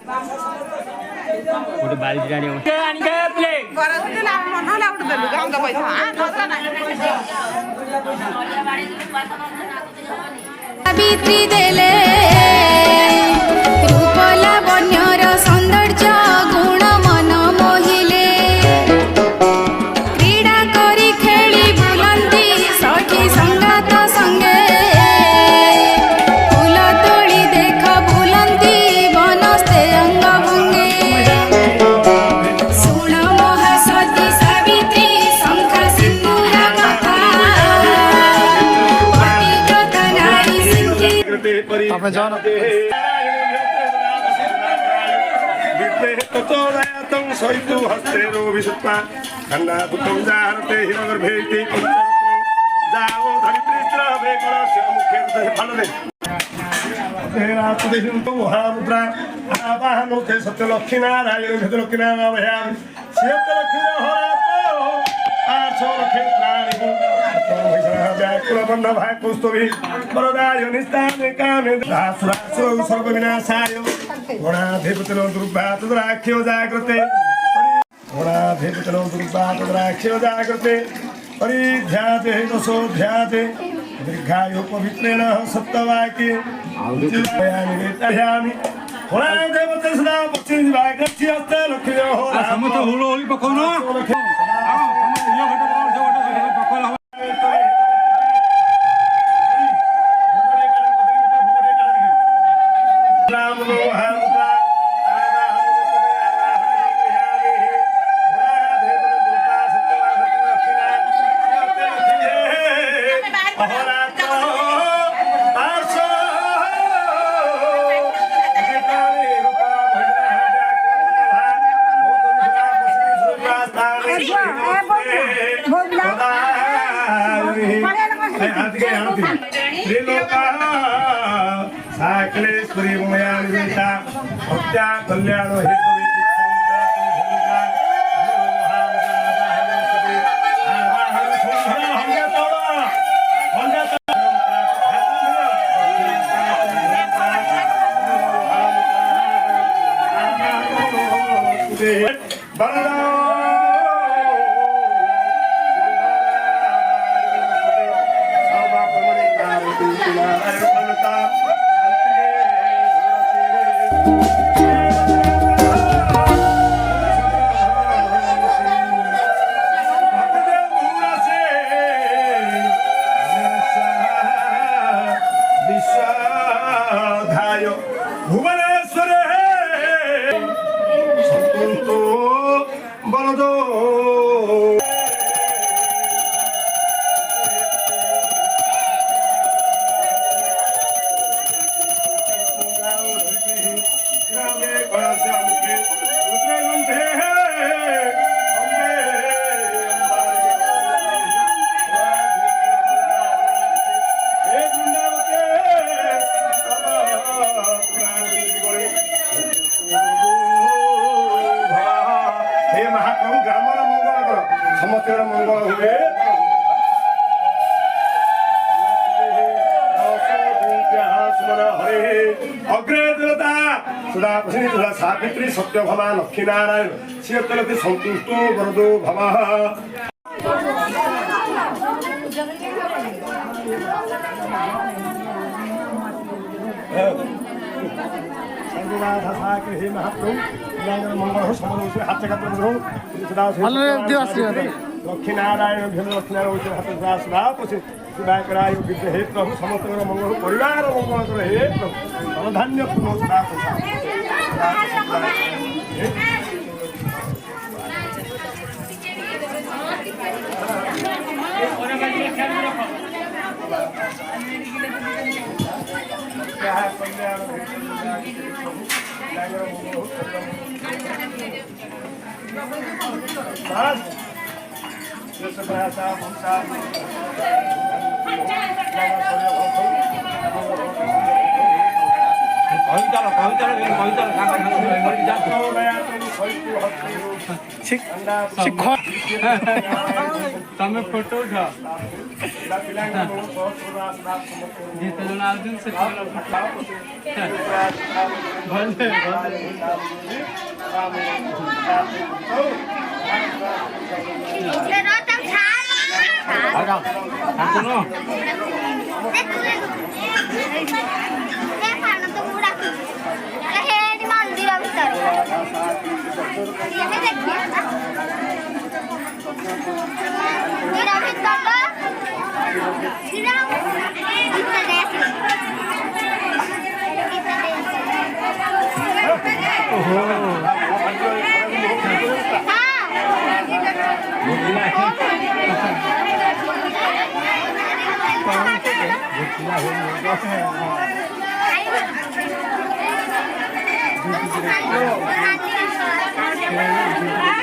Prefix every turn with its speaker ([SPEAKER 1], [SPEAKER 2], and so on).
[SPEAKER 1] ଗୋଟେ ବାଲ୍ଟି ଆଣିବ
[SPEAKER 2] ସାବିତ୍ରୀ ଦେଲେ ରୂପ ଲାବଣ୍ୟର ସୌନ୍ଦର୍ଯ୍ୟ ଗୁଣ ମନ ମୋହିଲେ କ୍ରୀଡ଼ା କରି ଖେଳି ବୁଲନ୍ତି ସଖୀ ସଙ୍ଗାତ ସଙ୍ଗେ ଫୁଲ ତୋଳି ଦେଖ ବୁଲନ୍ତି ବନସ୍ତେ ଅଙ୍ଗ ଭଙ୍ଗେ ଶୁଣ ମହାସତୀ ସାବିତ୍ରୀ ଶଙ୍ଖା ସିନ୍ଦୁର କଥା ପତିବ୍ରତା ନାରୀ
[SPEAKER 3] আপনি যান সৈতু হস্তেরো বিশুদ্ধা খন্ডা পুত্রং জারতে হিরগর্ভেতি যাও ধরিত্রীস্ত্র বেকলস্য মুখে ফলনে মহামুদ্রা আবাহনকে সত্যলক্ষ্মী নারায়ণ ভেদলক্ষ্মী নারায়ণ শিবলক্ষ্মী হরাত আর সলক্ষ্মী প্রাণী व्याकुलबन्ध भाकुस्तुभि वरदाय निस्ताने कामे दासुरासुर सर्वविनाशाय गुणाधिपतिनो दुर्वातुराख्यो जाग्रते गुणाधिपतिनो दुर्वातुराख्यो जाग्रते परिध्याते दशोध्याते दीर्घायु पवित्रेण सप्तवाक्ये चिन्तयामि वेतयामि गुणाधिपति सदा पश्चिम वाग्रस्य हस्ते लक्ष्यो होरा
[SPEAKER 1] समस्त होलो होली पकोनो
[SPEAKER 3] साकलेश्वरी मया निवेदिता भक्त्या कल्याण हेतु सावित्री सत्यभमा लक्ष्मी नारायण शिवलक्ष्मी संतुष्टो वरदो भवः लक्ष्मी नारायण लक्ष्मी नारायण शिवाय विद्य हे प्रभु समस्त मंगल परिवार मंगल हे प्रभु धान्य
[SPEAKER 1] तमें फोटो उठा
[SPEAKER 3] ପିଲାଙ୍କ ମଙ୍ଗଳ ସହସ୍ର ଆଶୀର୍ବାଦ ସମସ୍ତଙ୍କୁ
[SPEAKER 1] ଯେତେ ଜଣ ଆଉଛନ୍ତି ସେତେ ଜଣ
[SPEAKER 2] हाँ